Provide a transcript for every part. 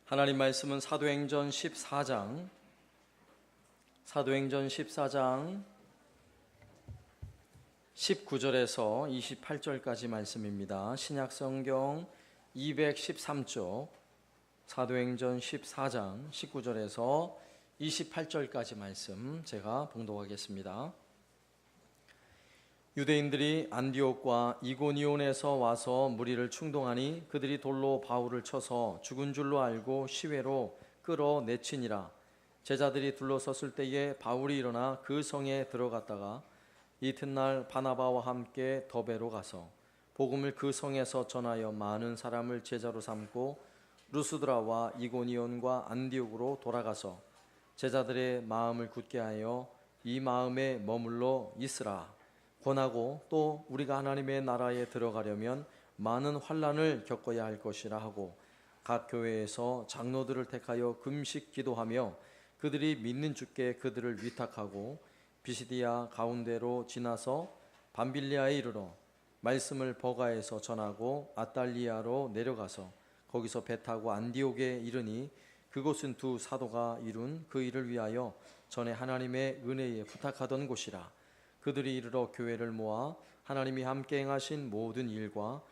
하나님 말씀은 사도행전 14장 19절에서 28절까지 말씀입니다. 신약성경 213쪽 사도행전 14장 19절에서 28절까지 말씀 제가 봉독하겠습니다. 유대인들이 안디옥과 이고니온에서 와서 무리를 충동하니 그들이 돌로 바울을 쳐서 죽은 줄로 알고 시외로 끌어내치니라. 제자들이 둘러섰을 때에 바울이 일어나 그 성에 들어갔다가 이튿날 바나바와 함께 더베로 가서 복음을 그 성에서 전하여 많은 사람을 제자로 삼고 루스드라와 이고니온과 안디옥으로 돌아가서 제자들의 마음을 굳게 하여 이 마음에 머물러 있으라. 권하고 또 우리가 하나님의 나라에 들어가려면 많은 환난을 겪어야 할 것이라 하고 각 교회에서 장로들을 택하여 금식 기도하며 그들이 믿는 주께 그들을 위탁하고 비시디아 가운데로 지나서 밤빌리아에 이르러 말씀을 버가에서 전하고 아달리아로 내려가서 거기서 배 타고 안디옥에 이르니 그곳은 두 사도가 이룬 그 일을 위하여 전에 하나님의 은혜에 부탁하던 곳이라. 그들이 이르러 교회를 모아 하나님이 함께 행하신 모든 일과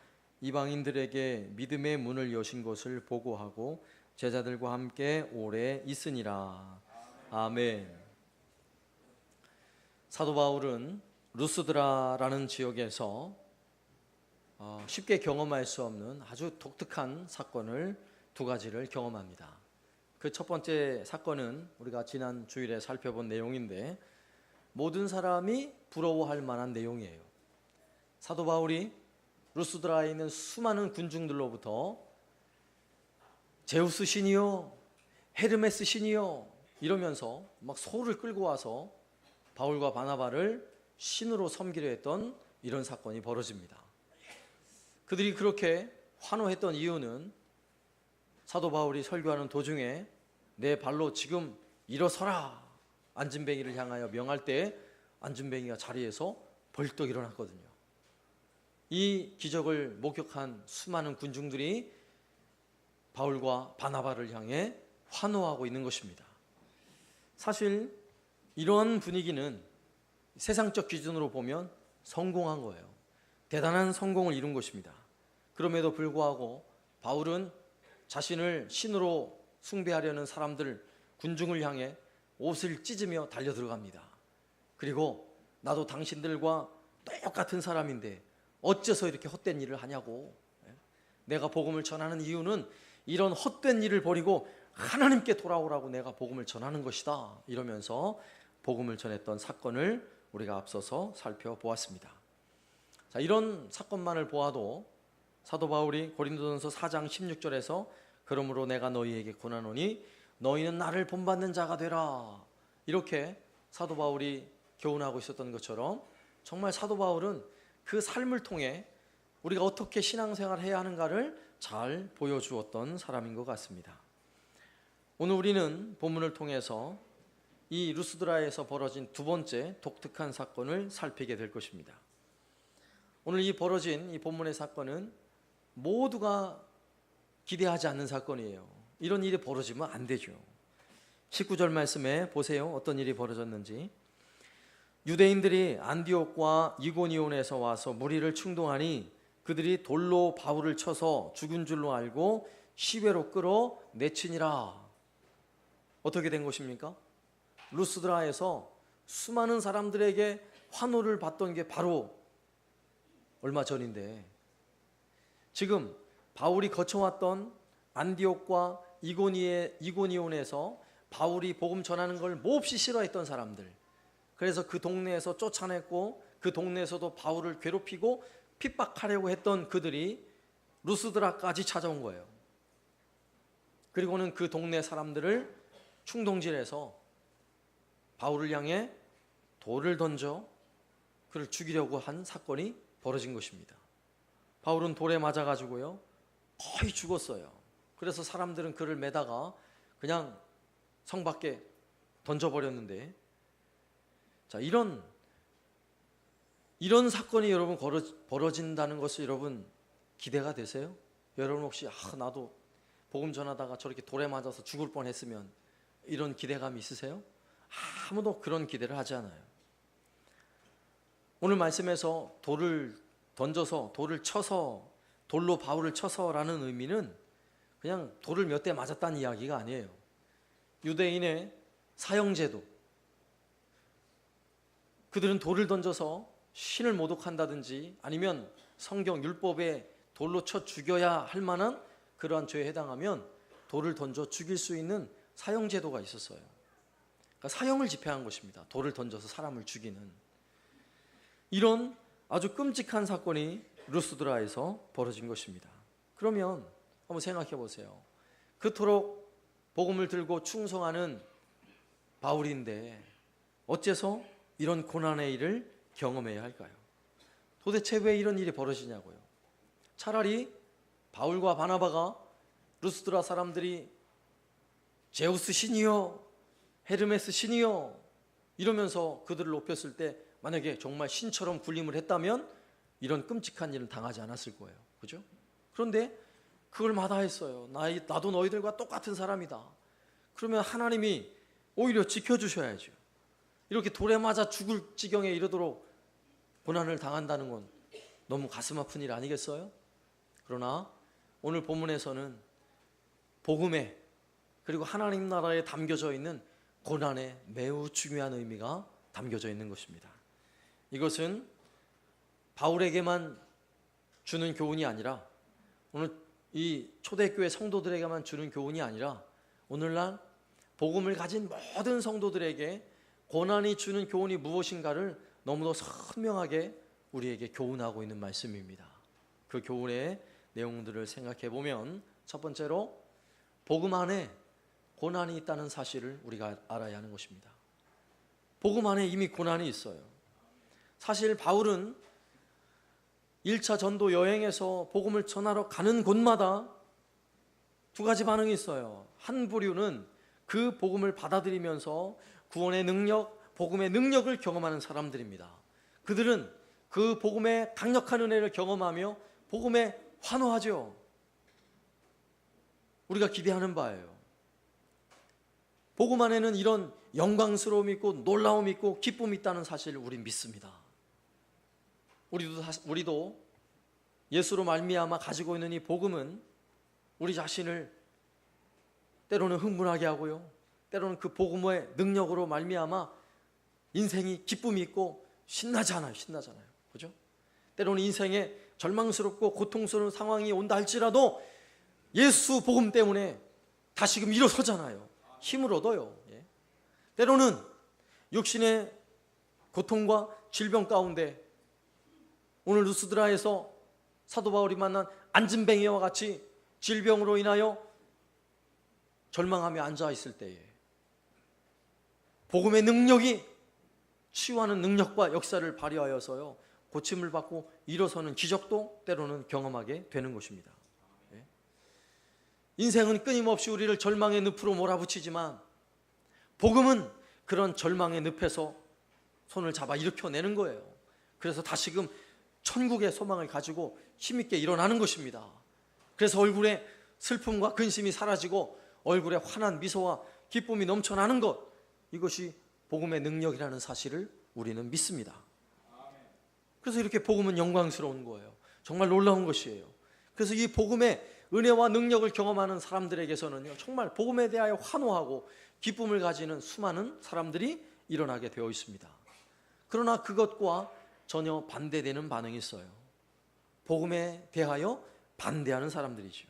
이방인들에게 믿음의 문을 여신 것을 보고하고 제자들과 함께 오래 있으니라. 아멘. 사도 바울은 루스드라라는 지역에서 쉽게 경험할 수 없는 아주 독특한 사건을 두 가지를 경험합니다. 그 첫 번째 사건은 우리가 지난 주일에 살펴본 내용인데 모든 사람이 부러워할 만한 내용이에요. 사도 바울이 루스드라에 있는 수많은 군중들로부터 제우스 신이요, 헤르메스 신이요 이러면서 막 소를 끌고 와서 바울과 바나바를 신으로 섬기려 했던 이런 사건이 벌어집니다. 그들이 그렇게 환호했던 이유는 사도 바울이 설교하는 도중에 내 발로 지금 일어서라 안진뱅이를 향하여 명할 때 안진뱅이가 자리에서 벌떡 일어났거든요. 이 기적을 목격한 수많은 군중들이 바울과 바나바를 향해 환호하고 있는 것입니다. 사실 이러한 분위기는 세상적 기준으로 보면 성공한 거예요. 대단한 성공을 이룬 것입니다. 그럼에도 불구하고 바울은 자신을 신으로 숭배하려는 사람들, 군중을 향해 옷을 찢으며 달려 들어갑니다. 그리고 나도 당신들과 똑같은 사람인데 어째서 이렇게 헛된 일을 하냐고. 내가 복음을 전하는 이유는 이런 헛된 일을 버리고 하나님께 돌아오라고 내가 복음을 전하는 것이다. 이러면서 복음을 전했던 사건을 우리가 앞서서 살펴보았습니다. 자, 이런 사건만을 보아도 사도 바울이 고린도전서 4장 16절에서 그러므로 내가 너희에게 권하노니 너희는 나를 본받는 자가 되라 이렇게 사도 바울이 교훈하고 있었던 것처럼 정말 사도 바울은 그 삶을 통해 우리가 어떻게 신앙생활을 해야 하는가를 잘 보여주었던 사람인 것 같습니다. 오늘 우리는 본문을 통해서 이 루스드라에서 벌어진 두 번째 독특한 사건을 살피게 될 것입니다. 오늘 벌어진 이 본문의 사건은 모두가 기대하지 않는 사건이에요. 이런 일이 벌어지면 안 되죠. 19절 말씀에 보세요. 어떤 일이 벌어졌는지. 유대인들이 안디옥과 이고니온에서 와서 무리를 충동하니 그들이 돌로 바울을 쳐서 죽은 줄로 알고 시외로 끌어내치니라. 어떻게 된 것입니까? 루스드라에서 수많은 사람들에게 환호를 받던 게 바로 얼마 전인데 지금 바울이 거쳐왔던 안디옥과 이고니온에서 바울이 복음 전하는 걸 몹시 싫어했던 사람들, 그래서 그 동네에서 쫓아냈고 그 동네에서도 바울을 괴롭히고 핍박하려고 했던 그들이 루스드라까지 찾아온 거예요. 그리고는 그 동네 사람들을 충동질해서 바울을 향해 돌을 던져 그를 죽이려고 한 사건이 벌어진 것입니다. 바울은 돌에 맞아가지고요 거의 죽었어요. 그래서 사람들은 그를 매다가 그냥 성 밖에 던져버렸는데, 자, 이런 사건이 여러분 벌어진다는 것을 여러분 기대가 되세요? 여러분 혹시 나도 복음 전하다가 저렇게 돌에 맞아서 죽을 뻔했으면 이런 기대감이 있으세요? 아무도 그런 기대를 하지 않아요. 오늘 말씀에서 돌을 던져서, 돌을 쳐서, 돌로 바울을 쳐서라는 의미는 그냥 돌을 몇 대 맞았다는 이야기가 아니에요. 유대인의 사형제도, 그들은 돌을 던져서 신을 모독한다든지 아니면 성경 율법에 돌로 쳐 죽여야 할 만한 그러한 죄에 해당하면 돌을 던져 죽일 수 있는 사형제도가 있었어요. 그러니까 사형을 집행한 것입니다. 돌을 던져서 사람을 죽이는 이런 아주 끔찍한 사건이 루스드라에서 벌어진 것입니다. 그러면 한번 생각해 보세요. 그토록 복음을 들고 충성하는 바울인데 어째서 이런 고난의 일을 경험해야 할까요? 도대체 왜 이런 일이 벌어지냐고요. 차라리 바울과 바나바가 루스드라 사람들이 제우스 신이여, 헤르메스 신이여 이러면서 그들을 높였을 때 만약에 정말 신처럼 군림을 했다면 이런 끔찍한 일은 당하지 않았을 거예요. 그죠? 그런데 그걸 마다했어요. 나도 너희들과 똑같은 사람이다. 그러면 하나님이 오히려 지켜주셔야죠. 이렇게 돌에 맞아 죽을 지경에 이르도록 고난을 당한다는 건 너무 가슴 아픈 일 아니겠어요? 그러나 오늘 본문에서는 복음에 그리고 하나님 나라에 담겨져 있는 고난에 매우 중요한 의미가 담겨져 있는 것입니다. 이것은 바울에게만 주는 교훈이 아니라 오늘 이 초대교회 성도들에게만 주는 교훈이 아니라 오늘날 복음을 가진 모든 성도들에게 고난이 주는 교훈이 무엇인가를 너무도 선명하게 우리에게 교훈하고 있는 말씀입니다. 그 교훈의 내용들을 생각해 보면 첫 번째로 복음 안에 고난이 있다는 사실을 우리가 알아야 하는 것입니다. 복음 안에 이미 고난이 있어요. 사실 바울은 1차 전도 여행에서 복음을 전하러 가는 곳마다 두 가지 반응이 있어요. 한 부류는 그 복음을 받아들이면서 구원의 능력, 복음의 능력을 경험하는 사람들입니다. 그들은 그 복음의 강력한 은혜를 경험하며 복음에 환호하죠. 우리가 기대하는 바예요. 복음 안에는 이런 영광스러움이 있고 놀라움이 있고 기쁨이 있다는 사실을 우린 믿습니다. 우리도 예수로 말미암아 가지고 있는 이 복음은 우리 자신을 때로는 흥분하게 하고요, 때로는 그 복음의 능력으로 말미암아 인생이 기쁨이 있고 신나잖아요. 그죠? 때로는 인생에 절망스럽고 고통스러운 상황이 온다 할지라도 예수 복음 때문에 다시금 일어서잖아요. 힘을 얻어요. 예. 때로는 육신의 고통과 질병 가운데 오늘 루스드라에서 사도 바울이 만난 안진뱅이와 같이 질병으로 인하여 절망하며 앉아 있을 때에 복음의 능력이 치유하는 능력과 역사를 발휘하여서요 고침을 받고 일어서는 기적도 때로는 경험하게 되는 것입니다. 예. 인생은 끊임없이 우리를 절망의 늪으로 몰아붙이지만 복음은 그런 절망의 늪에서 손을 잡아 일으켜내는 거예요. 그래서 다시금 천국의 소망을 가지고 힘있게 일어나는 것입니다. 그래서 얼굴에 슬픔과 근심이 사라지고 얼굴에 환한 미소와 기쁨이 넘쳐나는 것, 이것이 복음의 능력이라는 사실을 우리는 믿습니다. 그래서 이렇게 복음은 영광스러운 거예요. 정말 놀라운 것이에요. 그래서 이 복음의 은혜와 능력을 경험하는 사람들에게서는요 정말 복음에 대하여 환호하고 기쁨을 가지는 수많은 사람들이 일어나게 되어 있습니다. 그러나 그것과 전혀 반대되는 반응이 있어요. 복음에 대하여 반대하는 사람들이죠.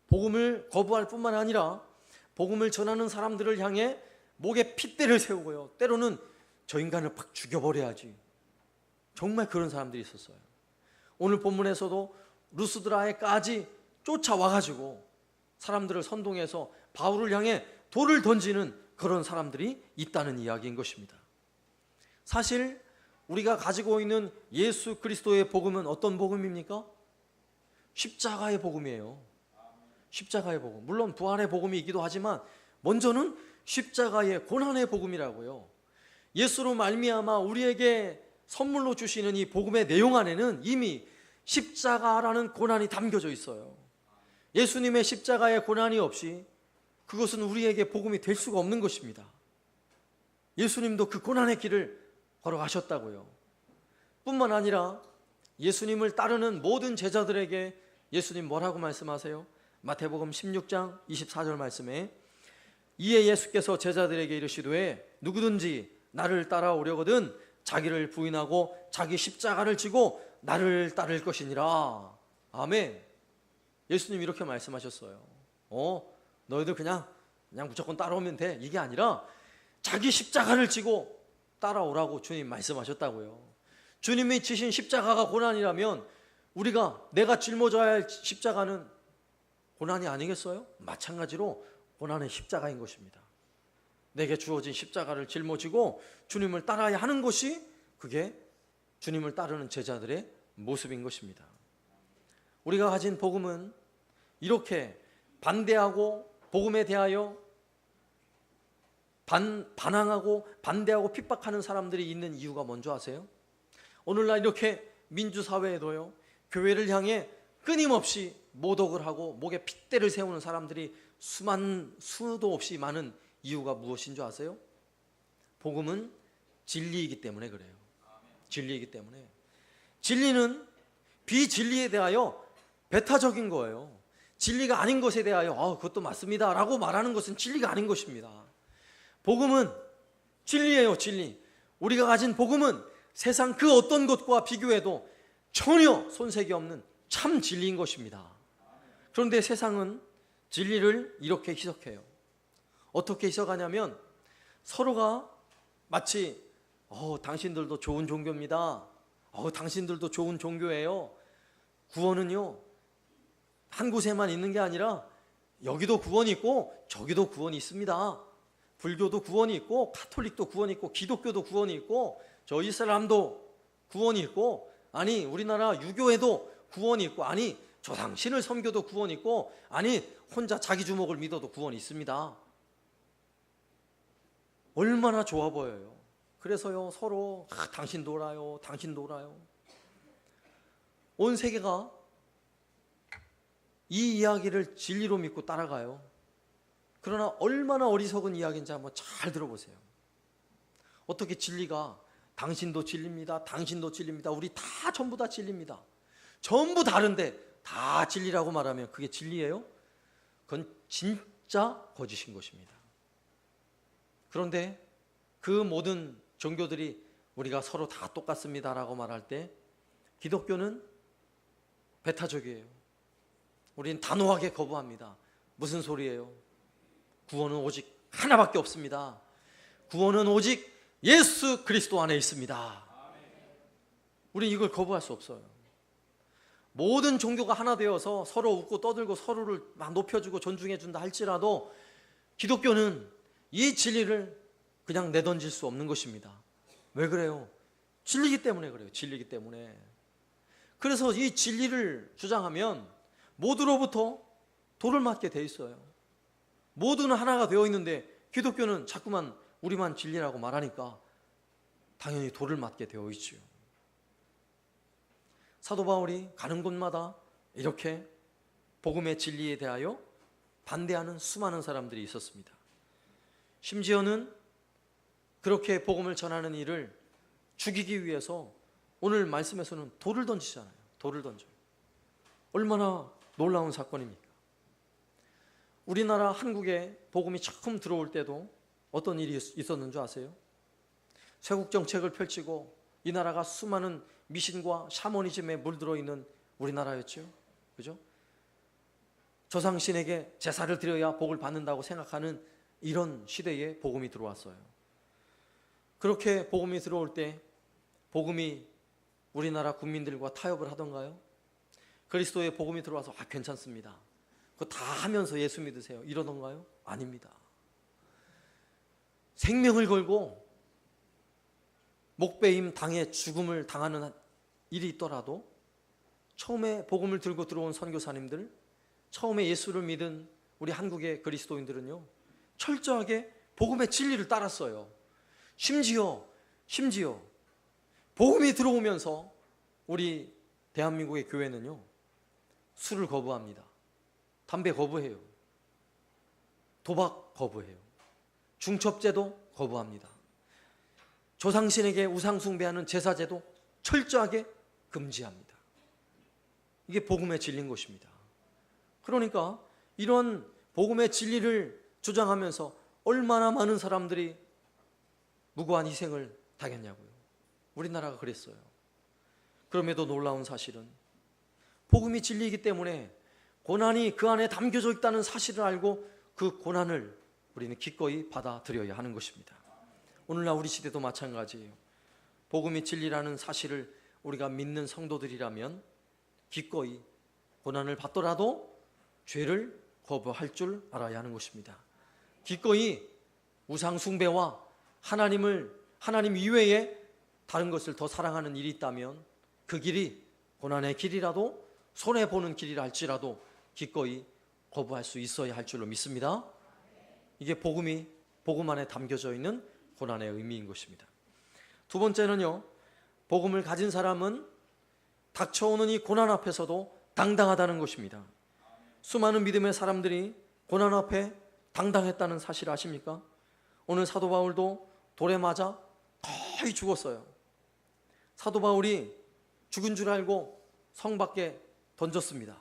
복음을 거부할 뿐만 아니라 복음을 전하는 사람들을 향해 목에 핏대를 세우고요, 때로는 저 인간을 팍 죽여버려야지, 정말 그런 사람들이 있었어요. 오늘 본문에서도 루스드라에까지 쫓아와가지고 사람들을 선동해서 바울을 향해 돌을 던지는 그런 사람들이 있다는 이야기인 것입니다. 사실 우리가 가지고 있는 예수 그리스도의 복음은 어떤 복음입니까? 십자가의 복음이에요. 십자가의 복음. 물론 부활의 복음이기도 하지만 먼저는 십자가의 고난의 복음이라고요. 예수로 말미암아 우리에게 선물로 주시는 이 복음의 내용 안에는 이미 십자가라는 고난이 담겨져 있어요. 예수님의 십자가의 고난이 없이 그것은 우리에게 복음이 될 수가 없는 것입니다. 예수님도 그 고난의 길을 걸어가셨다고요. 뿐만 아니라 예수님을 따르는 모든 제자들에게 예수님 뭐라고 말씀하세요? 마태복음 16장 24절 말씀에 이에 예수께서 제자들에게 이르시되 누구든지 나를 따라오려거든 자기를 부인하고 자기 십자가를 지고 나를 따를 것이니라. 아멘. 예수님 이렇게 말씀하셨어요. 너희들 그냥 무조건 따라오면 돼. 이게 아니라 자기 십자가를 지고 따라오라고 주님 말씀하셨다고요. 주님이 지신 십자가가 고난이라면 내가 짊어져야 할 십자가는 고난이 아니겠어요? 마찬가지로 고난의 십자가인 것입니다. 내게 주어진 십자가를 짊어지고 주님을 따라야 하는 것이 그게 주님을 따르는 제자들의 모습인 것입니다. 우리가 가진 복음은 이렇게 반대하고 복음에 대하여 반항하고 반대하고 핍박하는 사람들이 있는 이유가 뭔지 아세요? 오늘날 이렇게 민주사회에도요, 교회를 향해 끊임없이 모독을 하고 목에 핏대를 세우는 사람들이 수도 없이 많은 이유가 무엇인 줄 아세요? 복음은 진리이기 때문에 그래요. 진리이기 때문에. 진리는 비진리에 대하여 배타적인 거예요. 진리가 아닌 것에 대하여 그것도 맞습니다 라고 말하는 것은 진리가 아닌 것입니다. 복음은 진리예요. 진리. 우리가 가진 복음은 세상 그 어떤 것과 비교해도 전혀 손색이 없는 참 진리인 것입니다. 그런데 세상은 진리를 이렇게 희석해요. 어떻게 희석하냐면 서로가 마치 당신들도 좋은 종교입니다. 당신들도 좋은 종교예요. 구원은요 한 곳에만 있는 게 아니라 여기도 구원이 있고 저기도 구원이 있습니다. 불교도 구원이 있고 가톨릭도 구원이 있고 기독교도 구원이 있고 저 이슬람도 구원이 있고 아니 우리나라 유교에도 구원이 있고 아니 조상신을 섬겨도 구원이 있고 아니 혼자 자기 주먹을 믿어도 구원이 있습니다. 얼마나 좋아 보여요. 그래서요 서로 당신도 옳아요 당신도 옳아요. 온 세계가 이 이야기를 진리로 믿고 따라가요. 그러나 얼마나 어리석은 이야기인지 한번 잘 들어보세요. 어떻게 진리가 당신도 진리입니다 당신도 진리입니다 우리 다 전부 다 진리입니다 전부 다른데 다 진리라고 말하면 그게 진리예요? 그건 진짜 거짓인 것입니다. 그런데 그 모든 종교들이 우리가 서로 다 똑같습니다라고 말할 때 기독교는 배타적이에요. 우리는 단호하게 거부합니다. 무슨 소리예요? 구원은 오직 하나밖에 없습니다. 구원은 오직 예수 그리스도 안에 있습니다. 우리는 이걸 거부할 수 없어요. 모든 종교가 하나 되어서 서로 웃고 떠들고 서로를 막 높여주고 존중해준다 할지라도 기독교는 이 진리를 그냥 내던질 수 없는 것입니다. 왜 그래요? 진리기 때문에 그래요. 진리기 때문에. 그래서 이 진리를 주장하면 모두로부터 돌을 맞게 돼 있어요. 모두는 하나가 되어 있는데 기독교는 자꾸만 우리만 진리라고 말하니까 당연히 돌을 맞게 되어 있지요. 사도 바울이 가는 곳마다 이렇게 복음의 진리에 대하여 반대하는 수많은 사람들이 있었습니다. 심지어는 그렇게 복음을 전하는 일을 죽이기 위해서 오늘 말씀에서는 돌을 던지잖아요. 돌을 던져요. 얼마나 놀라운 사건입니까? 우리나라 한국에 복음이 처음 들어올 때도 어떤 일이 있었는 줄 아세요? 쇄국 정책을 펼치고 이 나라가 수많은 미신과 샤머니즘에 물들어 있는 우리나라였죠. 그죠? 조상신에게 제사를 드려야 복을 받는다고 생각하는 이런 시대에 복음이 들어왔어요. 그렇게 복음이 들어올 때 복음이 우리나라 국민들과 타협을 하던가요? 그리스도의 복음이 들어와서 괜찮습니다. 그거 다 하면서 예수 믿으세요. 이러던가요? 아닙니다. 생명을 걸고 목베임 당해 죽음을 당하는 일이 있더라도 처음에 복음을 들고 들어온 선교사님들, 처음에 예수를 믿은 우리 한국의 그리스도인들은요 철저하게 복음의 진리를 따랐어요. 심지어 복음이 들어오면서 우리 대한민국의 교회는요 술을 거부합니다. 담배 거부해요. 도박 거부해요. 중첩제도 거부합니다. 조상신에게 우상 숭배하는 제사제도 철저하게 금지합니다. 이게 복음의 진리인 것입니다. 그러니까 이런 복음의 진리를 주장하면서 얼마나 많은 사람들이 무고한 희생을 당했냐고요. 우리나라가 그랬어요. 그럼에도 놀라운 사실은 복음이 진리이기 때문에 고난이 그 안에 담겨져 있다는 사실을 알고 그 고난을 우리는 기꺼이 받아들여야 하는 것입니다. 오늘날 우리 시대도 마찬가지예요. 복음이 진리라는 사실을 우리가 믿는 성도들이라면 기꺼이 고난을 받더라도 죄를 거부할 줄 알아야 하는 것입니다. 기꺼이 우상 숭배와 하나님 이외에 다른 것을 더 사랑하는 일이 있다면 그 길이 고난의 길이라도 손해보는 길이라 할지라도 기꺼이 거부할 수 있어야 할 줄로 믿습니다. 이게 복음 안에 담겨져 있는 고난의 의미인 것입니다. 두 번째는요, 복음을 가진 사람은 닥쳐오는 이 고난 앞에서도 당당하다는 것입니다. 수많은 믿음의 사람들이 고난 앞에 당당했다는 사실 아십니까? 오늘 사도 바울도 돌에 맞아 거의 죽었어요. 사도 바울이 죽은 줄 알고 성 밖에 던졌습니다.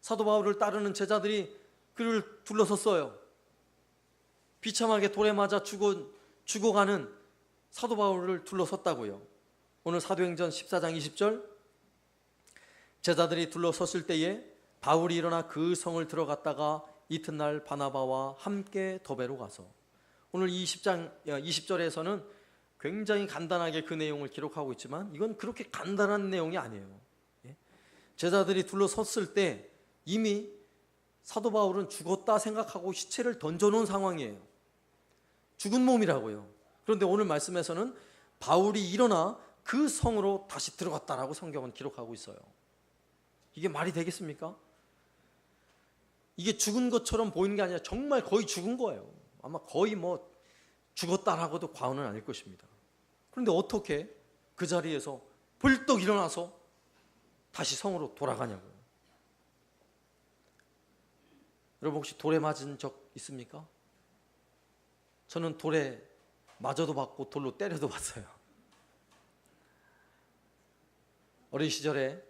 사도 바울을 따르는 제자들이 그를 둘러섰어요. 비참하게 돌에 맞아 죽어가는 사도 바울을 둘러섰다고요. 오늘 사도행전 14장 20절, 제자들이 둘러섰을 때에 바울이 일어나 그 성을 들어갔다가 이튿날 바나바와 함께 더베로 가서, 오늘 20절에서는 굉장히 간단하게 그 내용을 기록하고 있지만 이건 그렇게 간단한 내용이 아니에요. 제자들이 둘러섰을 때 이미 사도 바울은 죽었다 생각하고 시체를 던져놓은 상황이에요. 죽은 몸이라고요. 그런데 오늘 말씀에서는 바울이 일어나 그 성으로 다시 들어갔다라고 성경은 기록하고 있어요. 이게 말이 되겠습니까? 이게 죽은 것처럼 보이는 게 아니라 정말 거의 죽은 거예요. 아마 거의 죽었다라고도 과언은 아닐 것입니다. 그런데 어떻게 그 자리에서 벌떡 일어나서 다시 성으로 돌아가냐고요. 여러분 혹시 돌에 맞은 적 있습니까? 저는 돌에 맞아도 봤고 돌로 때려도 봤어요. 어린 시절에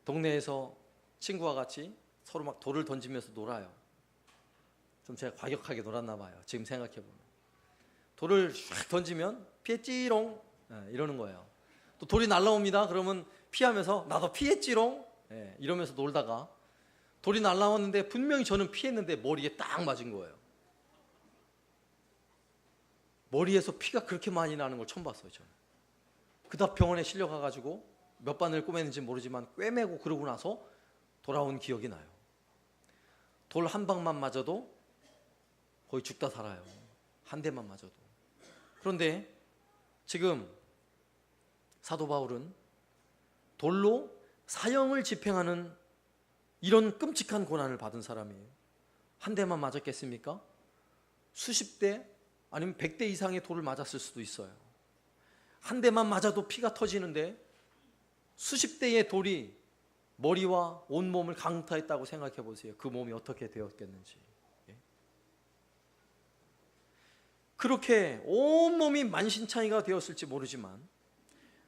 동네에서 친구와 같이 서로 막 돌을 던지면서 놀아요. 좀 제가 과격하게 놀았나 봐요. 지금 생각해보면. 돌을 쫙 던지면 피했지롱 이러는 거예요. 또 돌이 날라옵니다. 그러면 피하면서 나도 피했지롱 이러면서 놀다가 돌이 날라왔는데 분명히 저는 피했는데 머리에 딱 맞은 거예요. 머리에서 피가 그렇게 많이 나는 걸 처음 봤어요. 저는. 그다음 병원에 실려가가지고 몇 바늘 꼬맸는지 모르지만 꿰매고 그러고 나서 돌아온 기억이 나요. 돌 한 방만 맞아도 거의 죽다 살아요. 한 대만 맞아도. 그런데 지금 사도 바울은 돌로 사형을 집행하는 이런 끔찍한 고난을 받은 사람이에요. 한 대만 맞았겠습니까? 수십 대 아니면 100대 이상의 돌을 맞았을 수도 있어요. 한 대만 맞아도 피가 터지는데 수십 대의 돌이 머리와 온몸을 강타했다고 생각해 보세요. 그 몸이 어떻게 되었겠는지. 그렇게 온몸이 만신창이가 되었을지 모르지만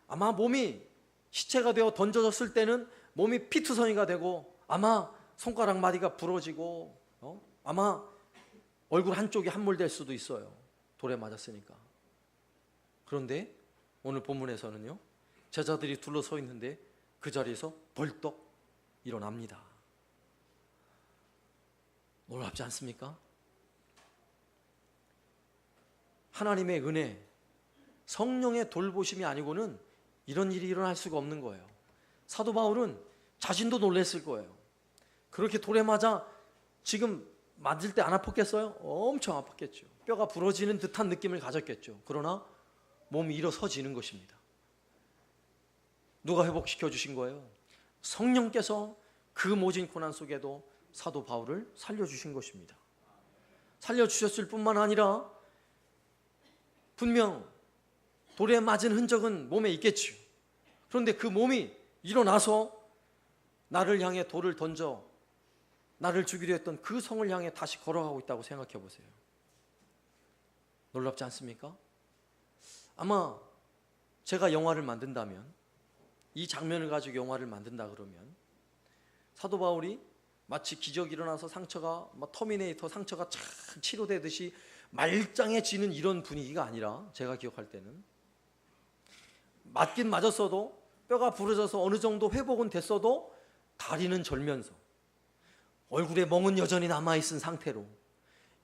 아마 몸이 시체가 되어 던져졌을 때는 몸이 피투성이가 되고 아마 손가락 마디가 부러지고 아마 얼굴 한쪽이 함몰될 수도 있어요. 돌에 맞았으니까. 그런데 오늘 본문에서는요, 제자들이 둘러서 있는데 그 자리에서 벌떡 일어납니다. 놀랍지 않습니까? 하나님의 은혜, 성령의 돌보심이 아니고는 이런 일이 일어날 수가 없는 거예요. 사도 바울은 자신도 놀랐을 거예요. 그렇게 돌에 맞아 지금 맞을 때 안 아팠겠어요? 엄청 아팠겠죠. 뼈가 부러지는 듯한 느낌을 가졌겠죠. 그러나 몸이 일어서지는 것입니다. 누가 회복시켜 주신 거예요? 성령께서 그 모진 고난 속에도 사도 바울을 살려주신 것입니다. 살려주셨을 뿐만 아니라 분명 돌에 맞은 흔적은 몸에 있겠죠. 그런데 그 몸이 일어나서 나를 향해 돌을 던져 나를 죽이려 했던 그 성을 향해 다시 걸어가고 있다고 생각해 보세요. 놀랍지 않습니까? 아마 제가 영화를 만든다면, 이 장면을 가지고 영화를 만든다 그러면 사도 바울이 마치 기적이 일어나서 상처가 터미네이터 상처가 착 치료되듯이 말짱해지는 이런 분위기가 아니라, 제가 기억할 때는 맞긴 맞았어도 뼈가 부러져서 어느 정도 회복은 됐어도 다리는 절면서 얼굴에 멍은 여전히 남아있은 상태로,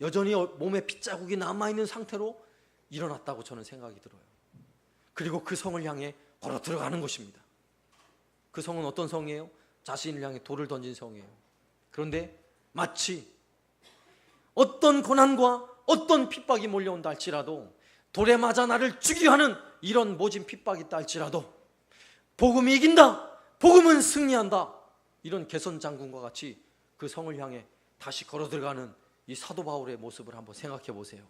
여전히 몸에 핏자국이 남아있는 상태로 일어났다고 저는 생각이 들어요. 그리고 그 성을 향해 걸어 들어가는 것입니다. 그 성은 어떤 성이에요? 자신을 향해 돌을 던진 성이에요. 그런데 마치 어떤 고난과 어떤 핍박이 몰려온다 할지라도, 돌에 맞아 나를 죽이려 하는 이런 모진 핍박이 있다 할지라도 복음이 이긴다, 복음은 승리한다, 이런 개선장군과 같이 그 성을 향해 다시 걸어 들어가는 이 사도 바울의 모습을 한번 생각해 보세요.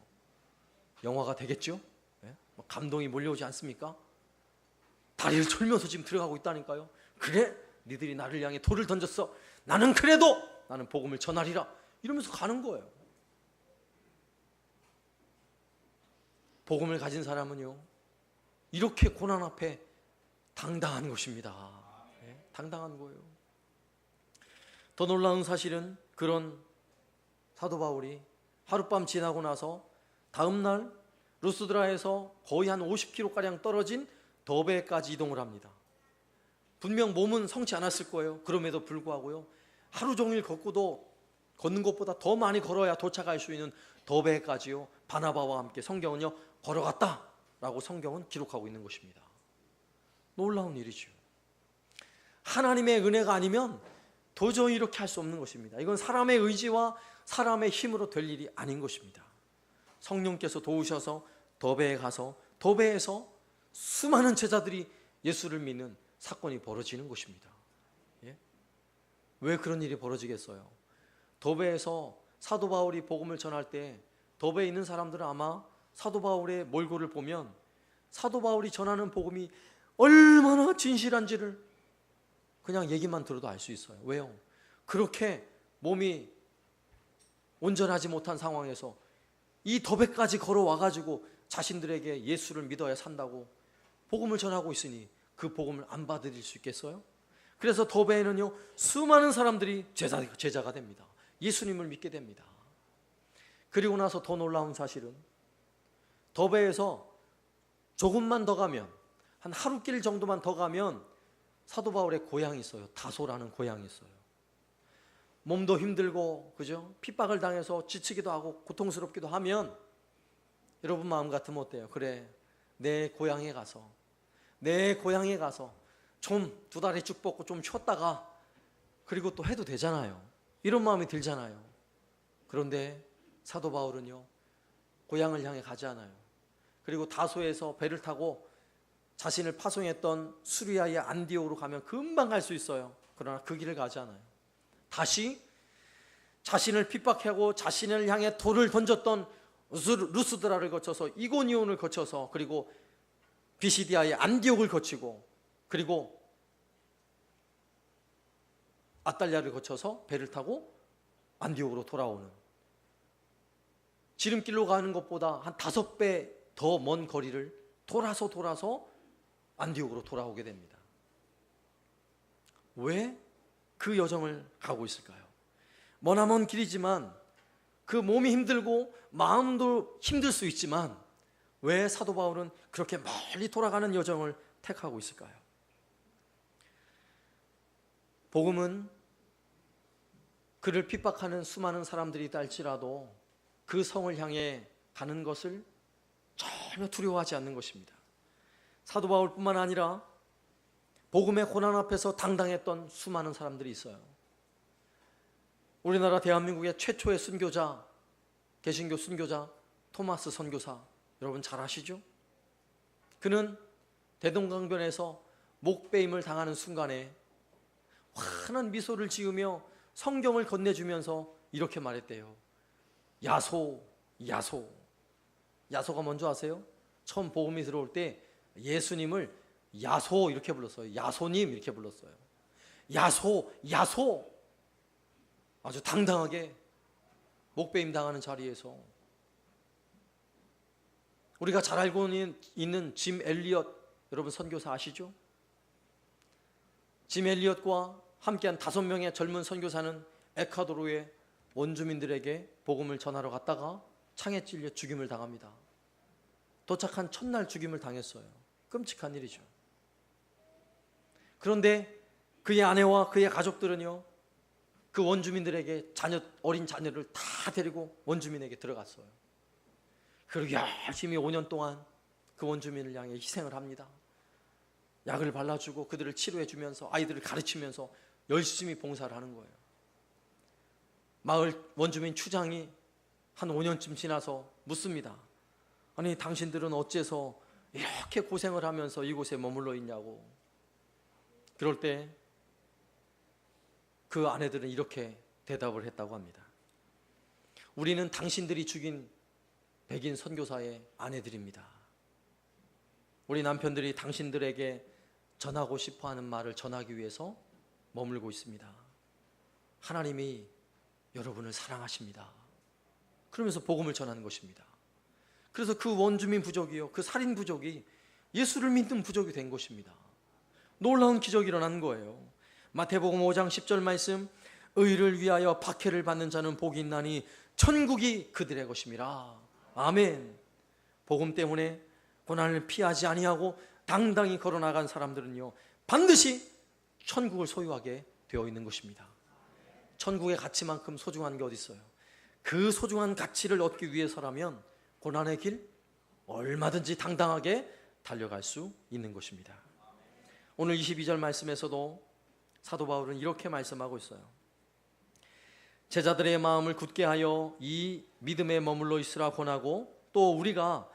영화가 되겠죠? 네? 감동이 몰려오지 않습니까? 다리를 철면서 지금 들어가고 있다니까요. 그래, 니들이 나를 향해 돌을 던졌어, 나는 그래도 나는 복음을 전하리라, 이러면서 가는 거예요. 복음을 가진 사람은요, 이렇게 고난 앞에 당당한 것입니다. 네? 당당한 거예요. 더 놀라운 사실은, 그런 사도 바울이 하룻밤 지나고 나서 다음날 루스드라에서 거의 한 50km가량 떨어진 더베까지 이동을 합니다. 분명 몸은 성치 않았을 거예요. 그럼에도 불구하고요, 하루 종일 걷는 것보다 더 많이 걸어야 도착할 수 있는 더베까지요, 바나바와 함께 성경은요 걸어갔다라고 성경은 기록하고 있는 것입니다. 놀라운 일이죠. 하나님의 은혜가 아니면 도저히 이렇게 할 수 없는 것입니다. 이건 사람의 의지와 사람의 힘으로 될 일이 아닌 것입니다. 성령께서 도우셔서 더베에 가서 더베에서 수많은 제자들이 예수를 믿는 사건이 벌어지는 것입니다. 예? 왜 그런 일이 벌어지겠어요? 더베에서 사도 바울이 복음을 전할 때 더베에 있는 사람들은 아마 사도 바울의 몰골을 보면 사도 바울이 전하는 복음이 얼마나 진실한지를 그냥 얘기만 들어도 알 수 있어요. 왜요? 그렇게 몸이 온전하지 못한 상황에서 이 더베까지 걸어와가지고 자신들에게 예수를 믿어야 산다고 복음을 전하고 있으니 그 복음을 안 받아들일 수 있겠어요? 그래서 더베에는요 수많은 사람들이 제자가 됩니다. 예수님을 믿게 됩니다. 그리고 나서 더 놀라운 사실은, 더베에서 조금만 더 가면, 한 하루길 정도만 더 가면 사도 바울의 고향이 있어요. 다소라는 고향이 있어요. 몸도 힘들고, 그죠? 핍박을 당해서 지치기도 하고 고통스럽기도 하면 여러분 마음 같으면 어때요? 그래, 내 고향에 가서 좀 두 다리 쭉 뻗고 좀 쉬었다가 그리고 또 해도 되잖아요. 이런 마음이 들잖아요. 그런데 사도 바울은요 고향을 향해 가지 않아요. 그리고 다소에서 배를 타고 자신을 파송했던 수리아의 안디옥으로 가면 금방 갈 수 있어요. 그러나 그 길을 가지 않아요. 다시 자신을 핍박하고 자신을 향해 돌을 던졌던 루스드라를 거쳐서 이고니온을 거쳐서, 그리고 비시디아의 안디옥을 거치고, 그리고 아달랴를 거쳐서 배를 타고 안디옥으로 돌아오는, 지름길로 가는 것보다 한 5배 더 먼 거리를 돌아서 안디옥으로 돌아오게 됩니다. 왜 그 여정을 가고 있을까요? 머나먼 길이지만 그 몸이 힘들고 마음도 힘들 수 있지만 왜 사도 바울은 그렇게 멀리 돌아가는 여정을 택하고 있을까요? 복음은 그를 핍박하는 수많은 사람들이 있다 할지라도 그 성을 향해 가는 것을 전혀 두려워하지 않는 것입니다. 사도 바울뿐만 아니라 복음의 고난 앞에서 당당했던 수많은 사람들이 있어요. 우리나라 대한민국의 최초의 순교자, 개신교 순교자 토마스 선교사, 여러분 잘 아시죠? 그는 대동강변에서 목베임을 당하는 순간에 환한 미소를 지으며 성경을 건네주면서 이렇게 말했대요. 야소, 야소. 야소가 뭔지 아세요? 처음 복음이 들어올 때 예수님을 야소 이렇게 불렀어요. 야소님 이렇게 불렀어요. 야소, 야소. 아주 당당하게 목배임 당하는 자리에서 우리가 잘 알고 있는 짐 엘리엇, 여러분 선교사 아시죠? 짐 엘리엇과 함께한 5명의 젊은 선교사는 에콰도르의 원주민들에게 복음을 전하러 갔다가 창에 찔려 죽임을 당합니다. 도착한 첫날 죽임을 당했어요. 끔찍한 일이죠. 그런데 그의 아내와 그의 가족들은요, 그 원주민들에게 어린 자녀를 다 데리고 원주민에게 들어갔어요. 그리고 열심히 5년 동안 그 원주민을 향해 희생을 합니다. 약을 발라주고 그들을 치료해주면서 아이들을 가르치면서 열심히 봉사를 하는 거예요. 마을 원주민 추장이 한 5년쯤 지나서 묻습니다. 아니, 당신들은 어째서 이렇게 고생을 하면서 이곳에 머물러 있냐고. 그럴 때 그 아내들은 이렇게 대답을 했다고 합니다. 우리는 당신들이 죽인 백인 선교사의 아내들입니다. 우리 남편들이 당신들에게 전하고 싶어하는 말을 전하기 위해서 머물고 있습니다. 하나님이 여러분을 사랑하십니다. 그러면서 복음을 전하는 것입니다. 그래서 그 원주민 부족이요, 그 살인 부족이 예수를 믿는 부족이 된 것입니다. 놀라운 기적이 일어난 거예요. 마태복음 5장 10절 말씀, 의를 위하여 박해를 받는 자는 복이 있나니 천국이 그들의 것임이라. 아멘. 복음 때문에 고난을 피하지 아니하고 당당히 걸어나간 사람들은요, 반드시 천국을 소유하게 되어 있는 것입니다. 천국의 가치만큼 소중한 게 어디 있어요? 그 소중한 가치를 얻기 위해서라면 고난의 길 얼마든지 당당하게 달려갈 수 있는 것입니다. 오늘 22절 말씀에서도 사도 바울은 이렇게 말씀하고 있어요. 제자들의 마음을 굳게 하여 이 믿음에 머물러 있으라 권하고, 또 우리가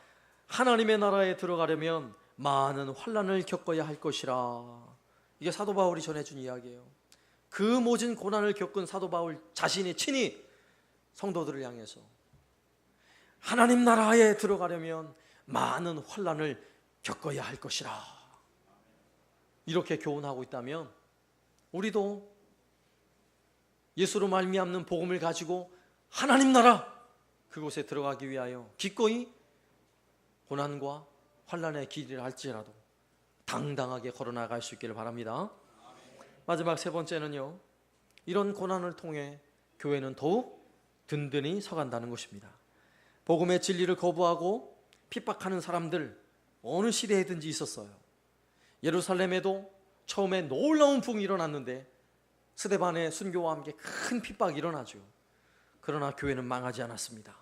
하나님의 나라에 들어가려면 많은 환난을 겪어야 할 것이라. 이게 사도 바울이 전해준 이야기예요. 그 모진 고난을 겪은 사도 바울 자신이 친히 성도들을 향해서 하나님 나라에 들어가려면 많은 환난을 겪어야 할 것이라, 이렇게 교훈하고 있다면 우리도 예수로 말미암는 복음을 가지고 하나님 나라 그곳에 들어가기 위하여 기꺼이 고난과 환난의 길을 할지라도 당당하게 걸어나갈 수 있기를 바랍니다. 마지막 세 번째는요, 이런 고난을 통해 교회는 더욱 든든히 서간다는 것입니다. 복음의 진리를 거부하고 핍박하는 사람들 어느 시대에든지 있었어요. 예루살렘에도 처음에 놀라운 부흥이 일어났는데 스데반의 순교와 함께 큰 핍박이 일어나죠. 그러나 교회는 망하지 않았습니다.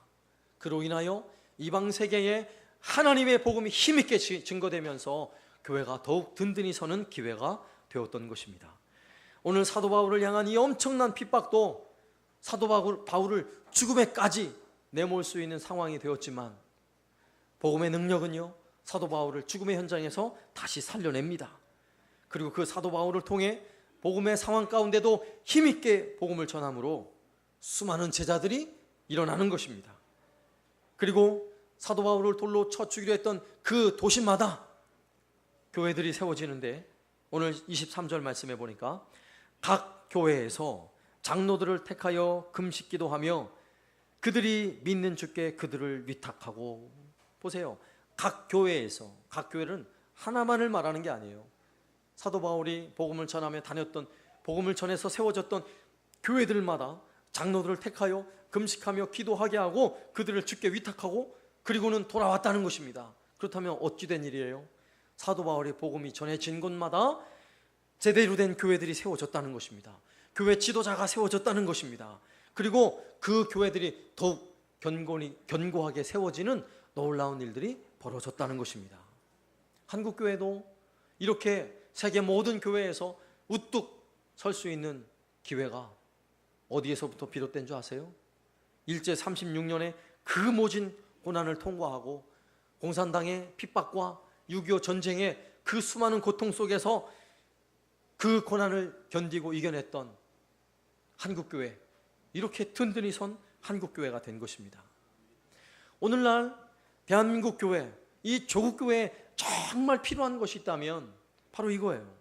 그로 인하여 이방 세계에 하나님의 복음이 힘있게 증거되면서 교회가 더욱 든든히 서는 기회가 되었던 것입니다. 오늘 사도 바울을 향한 이 엄청난 핍박도 사도 바울을 죽음에까지 내몰 수 있는 상황이 되었지만, 복음의 능력은요, 사도 바울을 죽음의 현장에서 다시 살려냅니다. 그리고 그 사도 바울을 통해 복음의 상황 가운데도 힘있게 복음을 전함으로 수많은 제자들이 일어나는 것입니다. 그리고 사도 바울을 돌로 쳐 죽이려 했던 그 도시마다 교회들이 세워지는데, 오늘 23절 말씀해 보니까 각 교회에서 장로들을 택하여 금식 기도하며 그들이 믿는 주께 그들을 위탁하고. 보세요, 각 교회에서, 각 교회는 하나만을 말하는 게 아니에요. 사도 바울이 복음을 전하며 다녔던, 복음을 전해서 세워졌던 교회들마다 장로들을 택하여 금식하며 기도하게 하고 그들을 주께 위탁하고 그리고는 돌아왔다는 것입니다. 그렇다면 어찌 된 일이에요? 사도 바울의 복음이 전해진 곳마다 제대로 된 교회들이 세워졌다는 것입니다. 교회 지도자가 세워졌다는 것입니다. 그리고 그 교회들이 더욱 견고하게 세워지는 놀라운 일들이 벌어졌다는 것입니다. 한국교회도 이렇게 세계 모든 교회에서 우뚝 설 수 있는 기회가 어디에서부터 비롯된 줄 아세요? 일제 36년에 그 모진 고난을 통과하고 공산당의 핍박과 6.25 전쟁의 그 수많은 고통 속에서 그 고난을 견디고 이겨냈던 한국교회, 이렇게 든든히 선 한국교회가 된 것입니다. 오늘날 대한민국 교회, 이 조국교회에 정말 필요한 것이 있다면 바로 이거예요.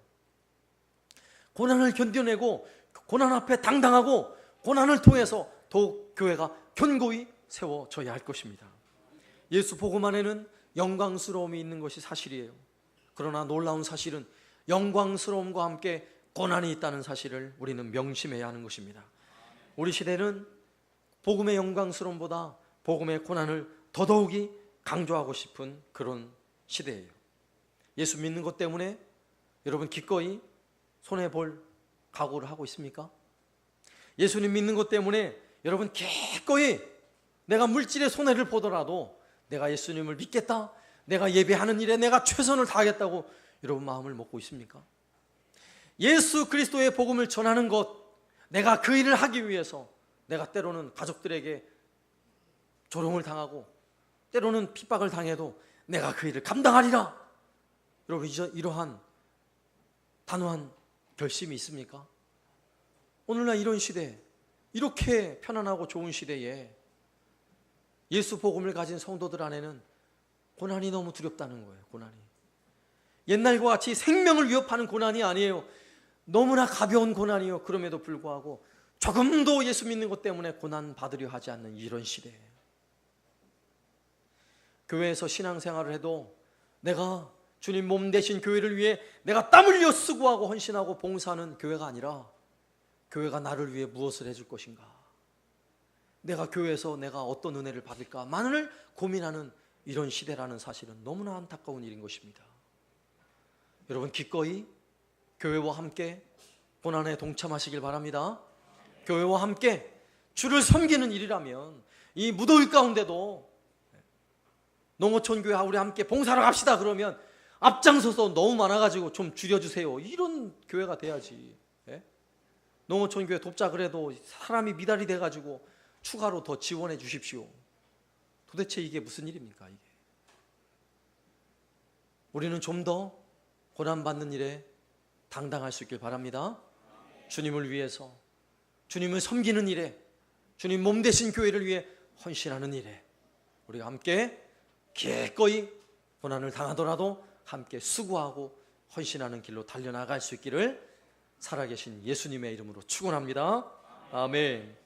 고난을 견뎌내고 고난 앞에 당당하고 고난을 통해서 더욱 교회가 견고히 세워져야 할 것입니다. 예수 복음 안에는 영광스러움이 있는 것이 사실이에요. 그러나 놀라운 사실은 영광스러움과 함께 고난이 있다는 사실을 우리는 명심해야 하는 것입니다. 우리 시대는 복음의 영광스러움보다 복음의 고난을 더더욱이 강조하고 싶은 그런 시대예요. 예수 믿는 것 때문에 여러분 기꺼이 손해볼 각오를 하고 있습니까? 예수님 믿는 것 때문에 여러분 기꺼이 내가 물질의 손해를 보더라도 내가 예수님을 믿겠다, 내가 예배하는 일에 내가 최선을 다하겠다고 여러분 마음을 먹고 있습니까? 예수 그리스도의 복음을 전하는 것, 내가 그 일을 하기 위해서 내가 때로는 가족들에게 조롱을 당하고 때로는 핍박을 당해도 내가 그 일을 감당하리라. 여러분 이러한 단호한 결심이 있습니까? 오늘날 이런 시대, 이렇게 편안하고 좋은 시대에 예수 복음을 가진 성도들 안에는 고난이 너무 두렵다는 거예요. 고난이 옛날과 같이 생명을 위협하는 고난이 아니에요. 너무나 가벼운 고난이요. 그럼에도 불구하고 조금도 예수 믿는 것 때문에 고난 받으려 하지 않는 이런 시대예요. 교회에서 신앙생활을 해도 내가 주님 몸 대신 교회를 위해 내가 땀 흘려 수고하고 헌신하고 봉사하는 교회가 아니라 교회가 나를 위해 무엇을 해줄 것인가, 내가 교회에서 내가 어떤 은혜를 받을까만을 고민하는 이런 시대라는 사실은 너무나 안타까운 일인 것입니다. 여러분 기꺼이 교회와 함께 고난에 동참하시길 바랍니다. 교회와 함께 주를 섬기는 일이라면 이 무더위 가운데도 농어촌 교회 우리 함께 봉사를 갑시다 그러면 앞장서서 너무 많아가지고 좀 줄여주세요, 이런 교회가 돼야지. 농어촌 교회 돕자 그래도 사람이 미달이 돼가지고 추가로 더 지원해 주십시오. 도대체 이게 무슨 일입니까? 이게 우리는 좀 더 고난받는 일에 당당할 수 있길 바랍니다. 주님을 위해서, 주님을 섬기는 일에, 주님 몸 대신 교회를 위해 헌신하는 일에 우리가 함께 기꺼이 고난을 당하더라도 함께 수고하고 헌신하는 길로 달려나갈 수 있기를 살아계신 예수님의 이름으로 축원합니다. 아멘.